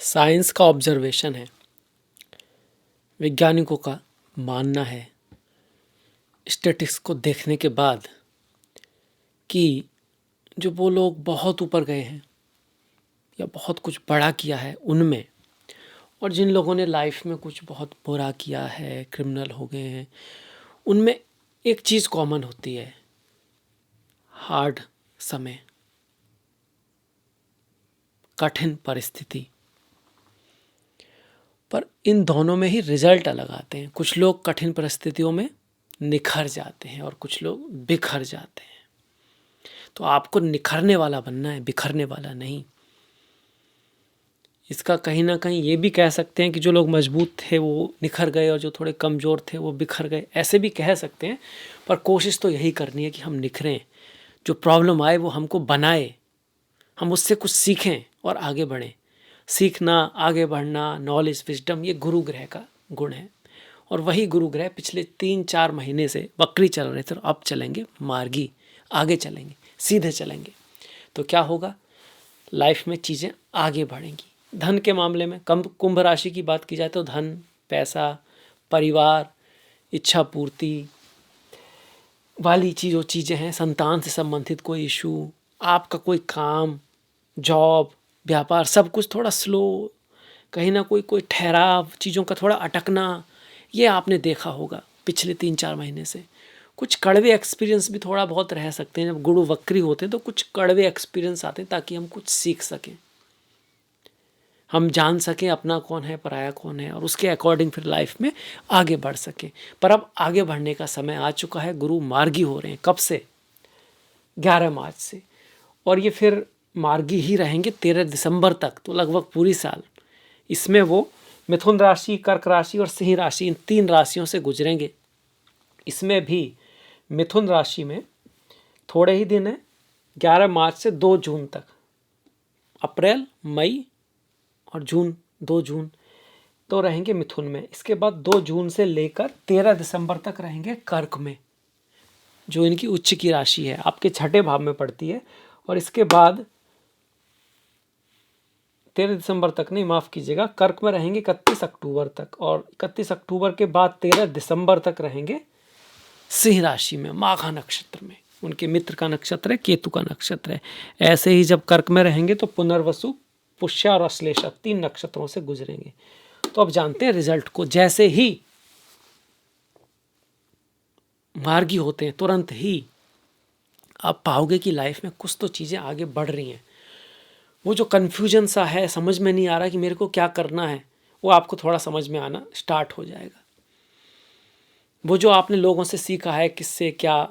Science का observation है, वैज्ञानिकों का मानना है स्टैटिस्टिक्स को देखने के बाद कि जो वो लोग बहुत ऊपर गए हैं या बहुत कुछ बड़ा किया है उनमें, और जिन लोगों ने लाइफ में कुछ बहुत बुरा किया है, क्रिमिनल हो गए हैं, उनमें एक चीज़ कॉमन होती है, हार्ड समय, कठिन परिस्थिति। पर इन दोनों में ही रिजल्ट अलग आते हैं। कुछ लोग कठिन परिस्थितियों में निखर जाते हैं और कुछ लोग बिखर जाते हैं। तो आपको निखरने वाला बनना है, बिखरने वाला नहीं। इसका कहीं ना कहीं ये भी कह सकते हैं कि जो लोग मजबूत थे वो निखर गए और जो थोड़े कमज़ोर थे वो बिखर गए, ऐसे भी कह सकते हैं। पर कोशिश तो यही करनी है कि हम निखरें, जो प्रॉब्लम आए वो हमको बनाए, हम उससे कुछ सीखें और आगे बढ़ें। सीखना, आगे बढ़ना, नॉलेज, विजडम, ये गुरु ग्रह का गुण है। और वही गुरु ग्रह पिछले 3-4 महीने से वक्री चल रहे थे और अब चलेंगे मार्गी, आगे चलेंगे, सीधे चलेंगे। तो क्या होगा, लाइफ में चीज़ें आगे बढ़ेंगी। धन के मामले में कुंभ राशि की बात की जाए तो धन, पैसा, परिवार, इच्छा पूर्ति वाली जो चीज़ें हैं, संतान से संबंधित कोई इशू, आपका कोई काम, जॉब, व्यापार, सब कुछ थोड़ा स्लो, कहीं ना कोई ठहराव, चीज़ों का थोड़ा अटकना, ये आपने देखा होगा पिछले 3-4 महीने से। कुछ कड़वे एक्सपीरियंस भी थोड़ा बहुत रह सकते हैं। जब गुरु वक्री होते हैं तो कुछ कड़वे एक्सपीरियंस आते हैं ताकि हम कुछ सीख सकें, हम जान सकें अपना कौन है, पराया कौन है, और उसके अकॉर्डिंग फिर लाइफ में आगे बढ़ सकें। पर अब आगे बढ़ने का समय आ चुका है। गुरु मार्गी हो रहे हैं। कब से? 11 मार्च से। और ये फिर मार्गी ही रहेंगे 13 दिसंबर तक, तो लगभग पूरी साल। इसमें वो मिथुन राशि, कर्क राशि और सिंह राशि, इन 3 राशियों से गुजरेंगे। इसमें भी मिथुन राशि में थोड़े ही दिन हैं, 11 मार्च से 2 जून तक। अप्रैल, मई और जून, 2 जून तो रहेंगे मिथुन में। इसके बाद 2 जून से लेकर 13 दिसंबर तक रहेंगे कर्क में, जो इनकी उच्च की राशि है, आपके 6ठे भाव में पड़ती है। और इसके बाद 13 दिसंबर तक नहीं, माफ़ कीजिएगा, कर्क में रहेंगे 31 अक्टूबर तक। और 31 अक्टूबर के बाद 13 दिसंबर तक रहेंगे सिंह राशि में, माघा नक्षत्र में। उनके मित्र का नक्षत्र है, केतु का नक्षत्र है। ऐसे ही जब कर्क में रहेंगे तो पुनर्वसु, पुष्या और अश्लेषा 3 नक्षत्रों से गुजरेंगे। तो अब जानते हैं रिजल्ट को। जैसे ही मार्गी होते हैं तुरंत ही आप पाओगे कि लाइफ में कुछ तो चीज़ें आगे बढ़ रही हैं। वो जो कन्फ्यूजन सा है, समझ में नहीं आ रहा कि मेरे को क्या करना है, वो आपको थोड़ा समझ में आना स्टार्ट हो जाएगा। वो जो आपने लोगों से सीखा है, किससे क्या,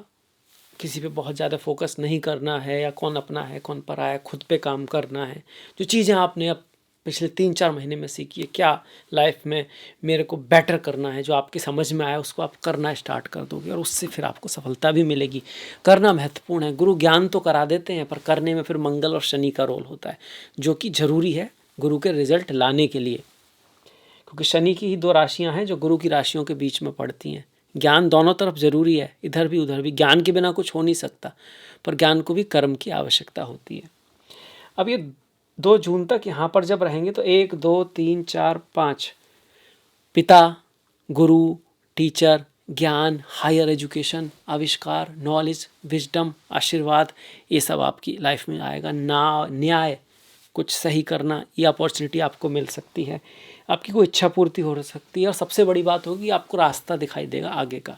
किसी पे बहुत ज़्यादा फोकस नहीं करना है, या कौन अपना है कौन पराया है, खुद पे काम करना है, जो चीज़ें आपने अब पिछले 3-4 महीने में सीखी है, क्या लाइफ में मेरे को बेटर करना है, जो आपकी समझ में आया उसको आप करना स्टार्ट कर दोगे और उससे फिर आपको सफलता भी मिलेगी। करना महत्वपूर्ण है। गुरु ज्ञान तो करा देते हैं, पर करने में फिर मंगल और शनि का रोल होता है, जो कि ज़रूरी है गुरु के रिजल्ट लाने के लिए। क्योंकि शनि की ही 2 राशियाँ हैं जो गुरु की राशियों के बीच में पड़ती हैं। ज्ञान दोनों तरफ ज़रूरी है, इधर भी उधर भी। ज्ञान के बिना कुछ हो नहीं सकता, पर ज्ञान को भी कर्म की आवश्यकता होती है। अब ये 2 जून तक यहाँ पर जब रहेंगे तो 1, 2, 3, 4, 5 पिता, गुरु, टीचर, ज्ञान, हायर एजुकेशन, आविष्कार, नॉलेज, विजडम, आशीर्वाद, ये सब आपकी लाइफ में आएगा। न्याय, कुछ सही करना, ये अपॉर्चुनिटी आपको मिल सकती है। आपकी कोई इच्छा पूर्ति हो सकती है। और सबसे बड़ी बात होगी, आपको रास्ता दिखाई देगा आगे का,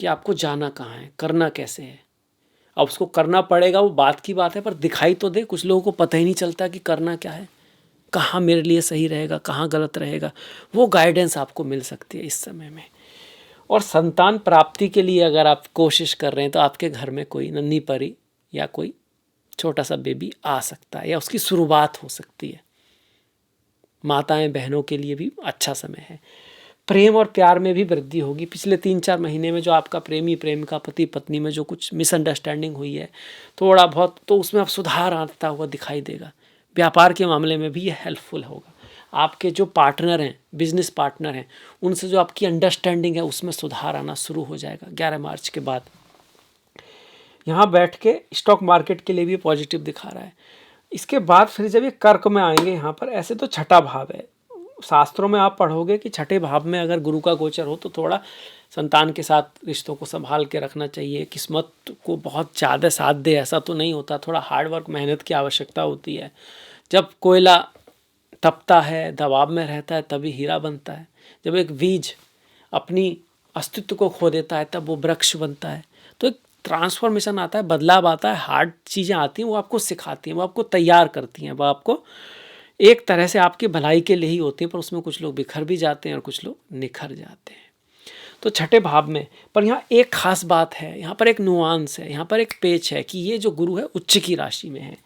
कि आपको जाना कहाँ है, करना कैसे है। अब उसको करना पड़ेगा, वो बात की बात है, पर दिखाई तो दे। कुछ लोगों को पता ही नहीं चलता कि करना क्या है, कहाँ मेरे लिए सही रहेगा, कहाँ गलत रहेगा। वो गाइडेंस आपको मिल सकती है इस समय में। और संतान प्राप्ति के लिए अगर आप कोशिश कर रहे हैं तो आपके घर में कोई नन्ही परी या कोई छोटा सा बेबी आ सकता है, या उसकी शुरुआत हो सकती है। माताएं बहनों के लिए भी अच्छा समय है। प्रेम और प्यार में भी वृद्धि होगी। पिछले 3-4 महीने में जो आपका प्रेमी प्रेमिका, पति पत्नी में जो कुछ मिसअंडरस्टैंडिंग हुई है थोड़ा बहुत, तो उसमें अब सुधार आता हुआ दिखाई देगा। व्यापार के मामले में भी ये हेल्पफुल होगा। आपके जो पार्टनर हैं, बिजनेस पार्टनर हैं, उनसे जो आपकी अंडरस्टैंडिंग है उसमें सुधार आना शुरू हो जाएगा 11 मार्च के बाद। यहाँ बैठ के स्टॉक मार्केट के लिए भी पॉजिटिव दिखा रहा है। इसके बाद फिर जब ये कर्क में आएंगे यहाँ पर, ऐसे तो छठा भाव है, शास्त्रों में आप पढ़ोगे कि छठे भाव में अगर गुरु का गोचर हो तो थोड़ा संतान के साथ रिश्तों को संभाल के रखना चाहिए, किस्मत को बहुत ज़्यादा साथ दे ऐसा तो नहीं होता, थोड़ा हार्ड वर्क मेहनत की आवश्यकता होती है। जब कोयला तपता है, दबाव में रहता है, तभी हीरा बनता है। जब एक बीज अपनी अस्तित्व को खो देता है तब वो वृक्ष बनता है। तो एक ट्रांसफॉर्मेशन आता है, बदलाव आता है, हार्ड चीज़ें आती हैं, वो आपको सिखाती हैं, वो आपको तैयार करती हैं, वो आपको एक तरह से आपकी भलाई के लिए ही होती है, पर उसमें कुछ लोग बिखर भी जाते हैं और कुछ लोग निखर जाते हैं। तो छठे भाव में, पर यहाँ एक खास बात है, यहाँ पर एक नुआंस है, यहाँ पर एक पेच है कि ये जो गुरु है उच्च की राशि में है,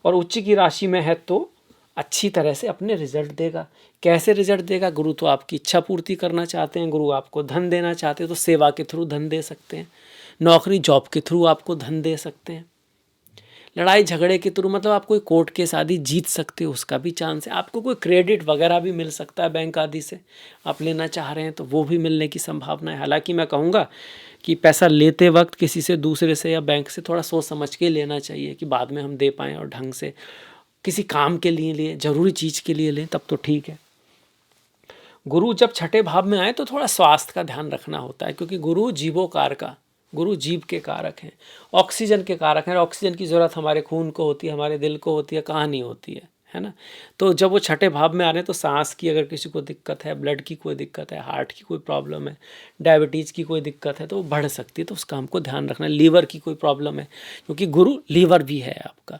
और उच्च की राशि में है तो अच्छी तरह से अपने रिजल्ट देगा। कैसे रिजल्ट देगा? गुरु तो आपकी इच्छा पूर्ति करना चाहते हैं, गुरु आपको धन देना चाहते हैं, तो सेवा के थ्रू धन दे सकते हैं, नौकरी जॉब के थ्रू आपको धन दे सकते हैं, लड़ाई झगड़े के थ्रू मतलब आप कोई कोर्ट केस आदि जीत सकते हो, उसका भी चांस है, आपको कोई क्रेडिट वगैरह भी मिल सकता है बैंक आदि से, आप लेना चाह रहे हैं तो वो भी मिलने की संभावना है। हालांकि मैं कहूँगा कि पैसा लेते वक्त किसी से, दूसरे से या बैंक से थोड़ा सोच समझ के लेना चाहिए कि बाद में हम दे पाएँ, और ढंग से किसी काम के लिए लें, ज़रूरी चीज़ के लिए लें, तब तो ठीक है। गुरु जब छठे भाव में आए तो थोड़ा स्वास्थ्य का ध्यान रखना होता है, क्योंकि गुरु जीवोकार का, गुरु जीव के कारक हैं, ऑक्सीजन के कारक हैं। ऑक्सीजन की ज़रूरत हमारे खून को होती है, हमारे दिल को होती है, कहाँ नहीं होती है ना। तो जब वो छठे भाव में आ रहे हैं तो सांस की अगर किसी को दिक्कत है, ब्लड की कोई दिक्कत है, हार्ट की कोई प्रॉब्लम है, डायबिटीज़ की कोई दिक्कत है तो वो बढ़ सकती है, तो उसका हमको ध्यान रखना है। लीवर की कोई प्रॉब्लम है, क्योंकि गुरु लीवर भी है आपका।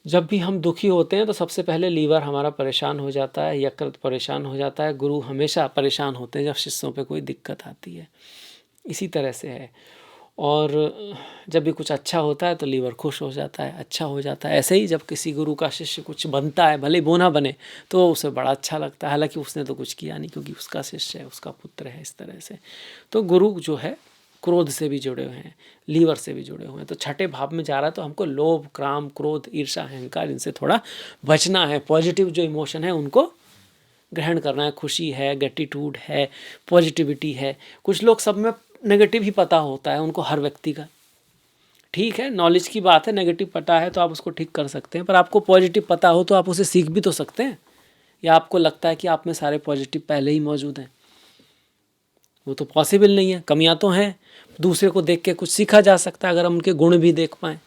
जब भी हम दुखी होते हैं तो सबसे पहले लीवर हमारा परेशान हो जाता है, यकृत परेशान हो जाता है। गुरु हमेशा परेशान होते हैं जब शिष्यों पे कोई दिक्कत आती है, इसी तरह से है। और जब भी कुछ अच्छा होता है तो लीवर खुश हो जाता है, अच्छा हो जाता है। ऐसे ही जब किसी गुरु का शिष्य कुछ बनता है, भले वो ना बने, तो उसे बड़ा अच्छा लगता है, हालांकि उसने तो कुछ किया नहीं, क्योंकि उसका शिष्य है, उसका पुत्र है, इस तरह से। तो गुरु जो है क्रोध से भी जुड़े हुए हैं, लीवर से भी जुड़े हुए हैं। तो छठे भाव में जा रहा है तो हमको लोभ, क्राम, क्रोध, ईर्ष्या, अहंकार, इनसे थोड़ा बचना है। पॉजिटिव जो इमोशन है उनको ग्रहण करना है। खुशी है, ग्रेटिट्यूड है, पॉजिटिविटी है। कुछ लोग सब में नेगेटिव ही पता होता है उनको, हर व्यक्ति का। ठीक है, नॉलेज की बात है, नेगेटिव पता है तो आप उसको ठीक कर सकते हैं, पर आपको पॉजिटिव पता हो तो आप उसे सीख भी तो सकते हैं। या आपको लगता है कि आप में सारे पॉजिटिव पहले ही मौजूद हैं? वो तो पॉसिबल नहीं है, कमियां तो हैं। दूसरे को देख के कुछ सीखा जा सकता है अगर हम उनके गुण भी देख पाएँ,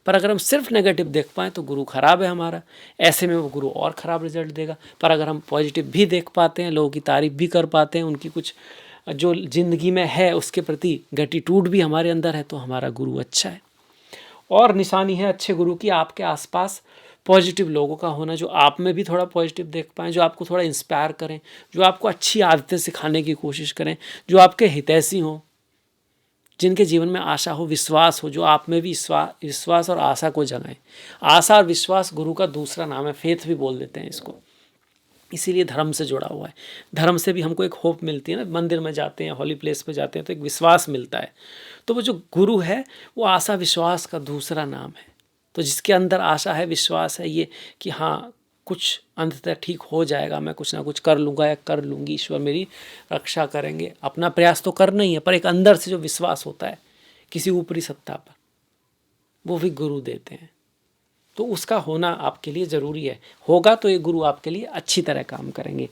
पर अगर हम सिर्फ नेगेटिव देख पाएँ तो गुरु खराब है हमारा, ऐसे में वो गुरु और ख़राब रिजल्ट देगा। पर अगर हम पॉजिटिव भी देख पाते हैं, लोगों की तारीफ भी कर पाते हैं, उनकी कुछ जो ज़िंदगी में है उसके प्रति ग्रेटिट्यूड भी हमारे अंदर है, तो हमारा गुरु अच्छा है। और निशानी है अच्छे गुरु की आपके आसपास पॉजिटिव लोगों का होना, जो आप में भी थोड़ा पॉजिटिव देख पाएँ, जो आपको थोड़ा इंस्पायर करें, जो आपको अच्छी आदतें सिखाने की कोशिश करें, जो आपके हितैषी हों, जिनके जीवन में आशा हो, विश्वास हो, जो आप में भी विश्वास और आशा को जगाएं। आशा और विश्वास गुरु का दूसरा नाम है, फेथ भी बोल देते हैं इसको, इसीलिए धर्म से जुड़ा हुआ है। धर्म से भी हमको एक होप मिलती है ना, मंदिर में जाते हैं, हॉली प्लेस पे जाते हैं तो एक विश्वास मिलता है। तो वो जो गुरु है वो आशा विश्वास का दूसरा नाम है। तो जिसके अंदर आशा है, विश्वास है, ये कि हाँ कुछ अंततः ठीक हो जाएगा, मैं कुछ ना कुछ कर लूँगा या कर लूँगी, ईश्वर मेरी रक्षा करेंगे। अपना प्रयास तो करना ही है, पर एक अंदर से जो विश्वास होता है किसी ऊपरी सत्ता पर, वो भी गुरु देते हैं। तो उसका होना आपके लिए ज़रूरी है। होगा तो ये गुरु आपके लिए अच्छी तरह काम करेंगे।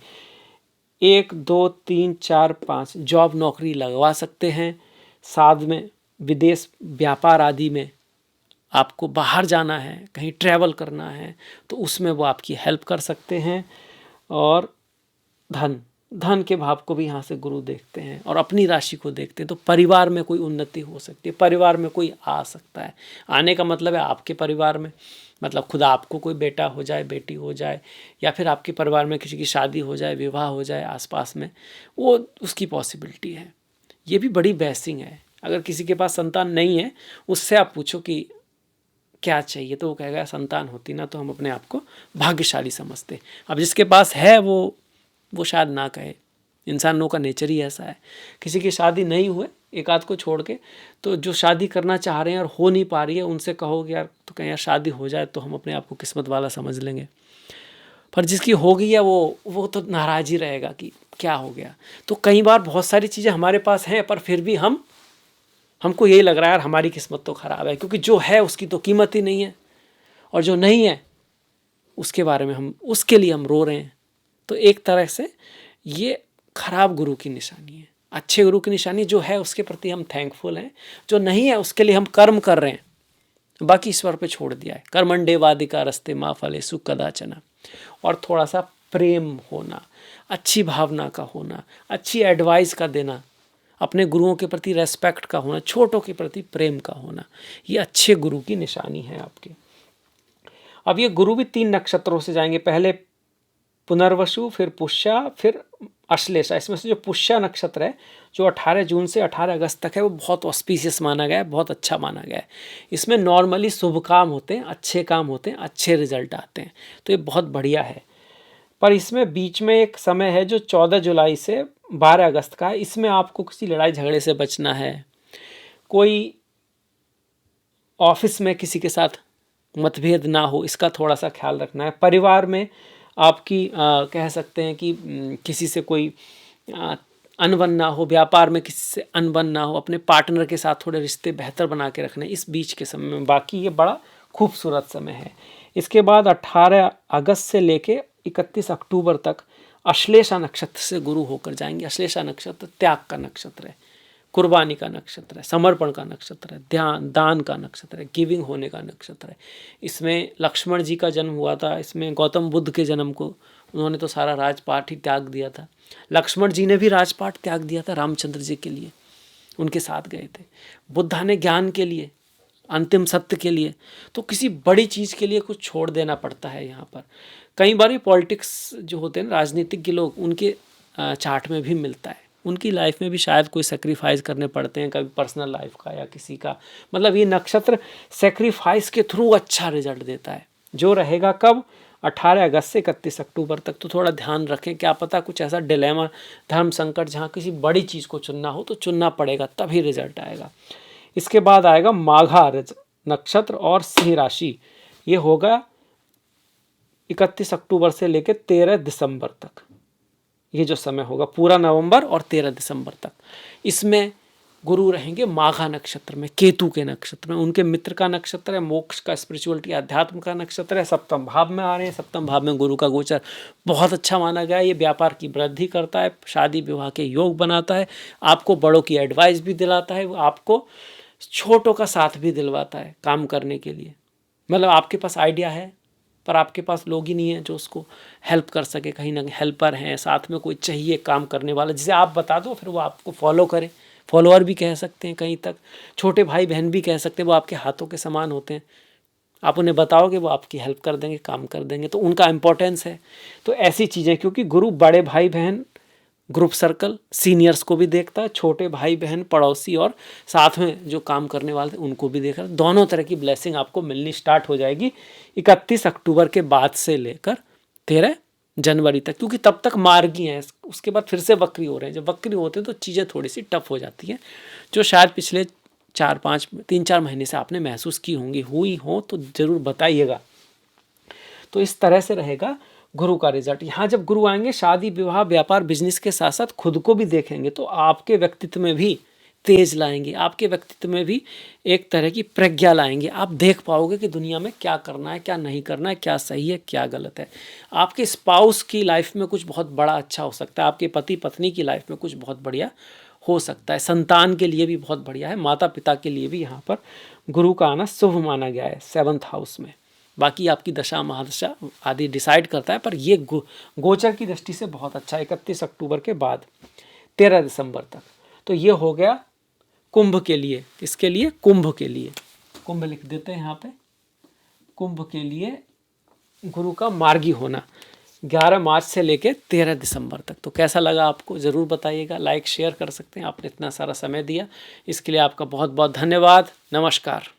1 2 3 4 5 जॉब नौकरी लगवा सकते हैं। साथ में विदेश व्यापार आदि में आपको बाहर जाना है, कहीं ट्रैवल करना है, तो उसमें वो आपकी हेल्प कर सकते हैं। और धन के भाव को भी यहाँ से गुरु देखते हैं और अपनी राशि को देखते हैं, तो परिवार में कोई उन्नति हो सकती है, परिवार में कोई आ सकता है। आने का मतलब है आपके परिवार में, मतलब खुद आपको कोई बेटा हो जाए, बेटी हो जाए, या फिर आपके परिवार में किसी की शादी हो जाए, विवाह हो जाए आसपास में, वो उसकी पॉसिबिलिटी है। ये भी बड़ी ब्लेसिंग है। अगर किसी के पास संतान नहीं है, उससे आप पूछो कि क्या चाहिए, तो वो कहेगा संतान होती ना तो हम अपने आप को भाग्यशाली समझते। अब जिसके पास है वो शायद ना कहे, इंसानों का नेचर ही ऐसा है। किसी की शादी नहीं हुए, एक आध को छोड़ के, तो जो शादी करना चाह रहे हैं और हो नहीं पा रही है, उनसे कहोगे यार, तो कहीं यार शादी हो जाए तो हम अपने आप को किस्मत वाला समझ लेंगे। पर जिसकी हो गई है वो तो नाराज ही रहेगा कि क्या हो गया। तो कई बार बहुत सारी चीज़ें हमारे पास हैं, पर फिर भी हम हमको यही लग रहा है यार हमारी किस्मत तो ख़राब है, क्योंकि जो है उसकी तो कीमत ही नहीं है, और जो नहीं है उसके बारे में उसके लिए हम रो रहे हैं। तो एक तरह से ये खराब गुरु की निशानी है। अच्छे गुरु की निशानी जो है उसके प्रति हम थैंकफुल हैं, जो नहीं है उसके लिए हम कर्म कर रहे हैं, बाकी ईश्वर पे छोड़ दिया है। कर्मंडे वादिका रस्ते मा फलेषु कदाचन। और थोड़ा सा प्रेम होना, अच्छी भावना का होना, अच्छी एडवाइस का देना, अपने गुरुओं के प्रति रेस्पेक्ट का होना, छोटों के प्रति प्रेम का होना, ये अच्छे गुरु की निशानी है आपके। अब ये गुरु भी 3 नक्षत्रों से जाएंगे, पहले पुनर्वसु, फिर पुष्या, फिर अश्लेषा। इसमें से जो पुष्या नक्षत्र है, जो 18 जून से 18 अगस्त तक है, वो बहुत ऑस्पिशियस माना गया है, बहुत अच्छा माना गया है। इसमें नॉर्मली शुभ काम होते हैं, अच्छे काम होते हैं, अच्छे रिजल्ट आते हैं, तो ये बहुत बढ़िया है। पर इसमें बीच में एक समय है जो 14 जुलाई से 12 अगस्त का है। इसमें आपको किसी लड़ाई झगड़े से बचना है, कोई ऑफिस में किसी के साथ मतभेद ना हो, इसका थोड़ा सा ख्याल रखना है। परिवार में आपकी कह सकते हैं कि किसी से कोई अनबन ना हो, व्यापार में किसी से अनबन ना हो, अपने पार्टनर के साथ थोड़े रिश्ते बेहतर बना के रखने इस बीच के समय में। बाकी ये बड़ा खूबसूरत समय है। इसके बाद 18 अगस्त से लेके 31 अक्टूबर तक अश्लेषा नक्षत्र से गुरु होकर जाएंगे। अश्लेषा नक्षत्र त्याग का नक्षत्र है, कुर्बानी का नक्षत्र है, समर्पण का नक्षत्र है, ध्यान दान का नक्षत्र है, गिविंग होने का नक्षत्र है। इसमें लक्ष्मण जी का जन्म हुआ था, इसमें गौतम बुद्ध के जन्म को उन्होंने तो सारा राजपाट ही त्याग दिया था। लक्ष्मण जी ने भी राजपाट त्याग दिया था रामचंद्र जी के लिए, उनके साथ गए थे। बुद्धा ने ज्ञान के लिए, अंतिम सत्य के लिए, तो किसी बड़ी चीज़ के लिए कुछ छोड़ देना पड़ता है यहाँ पर। कई बार पॉलिटिक्स जो होते हैं राजनीतिज्ञ लोग, उनके चार्ट में भी मिलता है, उनकी लाइफ में भी शायद कोई सेक्रीफाइस करने पड़ते हैं, कभी पर्सनल लाइफ का या किसी का। मतलब ये नक्षत्र सेक्रीफाइस के थ्रू अच्छा रिजल्ट देता है। जो रहेगा कब, 18 अगस्त से 31 अक्टूबर तक। तो थोड़ा ध्यान रखें, क्या पता कुछ ऐसा डिलेमा, धर्म संकट, जहाँ किसी बड़ी चीज़ को चुनना हो तो चुनना पड़ेगा, तभी रिजल्ट आएगा। इसके बाद आएगा माघा नक्षत्र और सिंह राशि। ये होगा 31 अक्टूबर से लेकर 13 दिसंबर तक। ये जो समय होगा पूरा नवंबर और 13 दिसंबर तक, इसमें गुरु रहेंगे माघा नक्षत्र में, केतु के नक्षत्र में। उनके मित्र का नक्षत्र है, मोक्ष का, स्पिरिचुअलिटी, अध्यात्म का नक्षत्र है। सप्तम भाव में आ रहे हैं। सप्तम भाव में गुरु का गोचर बहुत अच्छा माना गया है। ये व्यापार की वृद्धि करता है, शादी विवाह के योग बनाता है, आपको बड़ों की एडवाइस भी दिलाता है, आपको छोटों का साथ भी दिलवाता है काम करने के लिए। मतलब आपके पास आइडिया है पर आपके पास लोग ही नहीं है जो उसको हेल्प कर सके। कहीं ना कहीं हेल्पर हैं, साथ में कोई चाहिए काम करने वाला, जिसे आप बता दो फिर वो आपको फॉलो करे। फॉलोअर भी कह सकते हैं, कहीं तक छोटे भाई बहन भी कह सकते हैं, वो आपके हाथों के समान होते हैं। आप उन्हें बताओगे वो आपकी हेल्प कर देंगे, काम कर देंगे, तो उनका इम्पोर्टेंस है। तो ऐसी चीज़ें, क्योंकि गुरु बड़े भाई बहन, ग्रुप सर्कल, सीनियर्स को भी देखता है, छोटे भाई बहन, पड़ोसी और साथ में जो काम करने वाले थे उनको भी देख रहा है। दोनों तरह की ब्लेसिंग आपको मिलनी स्टार्ट हो जाएगी 31 अक्टूबर के बाद से लेकर 13 जनवरी तक, क्योंकि तब तक मार्गी हैं। उसके बाद फिर से वक्री हो रहे हैं। जब वक्री होते हैं तो चीज़ें थोड़ी सी टफ हो जाती हैं, जो शायद पिछले 3-4 महीने से आपने महसूस की होंगी। हुई हो तो ज़रूर बताइएगा। तो इस तरह से रहेगा गुरु का रिजल्ट। यहाँ जब गुरु आएंगे, शादी विवाह व्यापार बिजनेस के साथ साथ खुद को भी देखेंगे, तो आपके व्यक्तित्व में भी तेज लाएंगे, आपके व्यक्तित्व में भी एक तरह की प्रज्ञा लाएंगे। आप देख पाओगे कि दुनिया में क्या करना है, क्या नहीं करना है, क्या सही है, क्या गलत है। आपके स्पाउस की लाइफ में कुछ बहुत बड़ा अच्छा हो सकता है, आपके पति पत्नी की लाइफ में कुछ बहुत बढ़िया हो सकता है, संतान के लिए भी बहुत बढ़िया है, माता पिता के लिए भी यहाँ पर गुरु का आना शुभ माना गया है 7th हाउस में। बाकी आपकी दशा महादशा आदि डिसाइड करता है, पर ये गोचर की दृष्टि से बहुत अच्छा है 31 अक्टूबर के बाद 13 दिसंबर तक। तो ये हो गया कुंभ के लिए। किसके लिए? कुंभ के लिए। कुंभ लिख देते हैं यहाँ पे। कुंभ के लिए गुरु का मार्गी होना 11 मार्च से लेके 13 दिसंबर तक। तो कैसा लगा आपको ज़रूर बताइएगा, लाइक शेयर कर सकते हैं। आपने इतना सारा समय दिया इसके लिए आपका बहुत बहुत धन्यवाद। नमस्कार।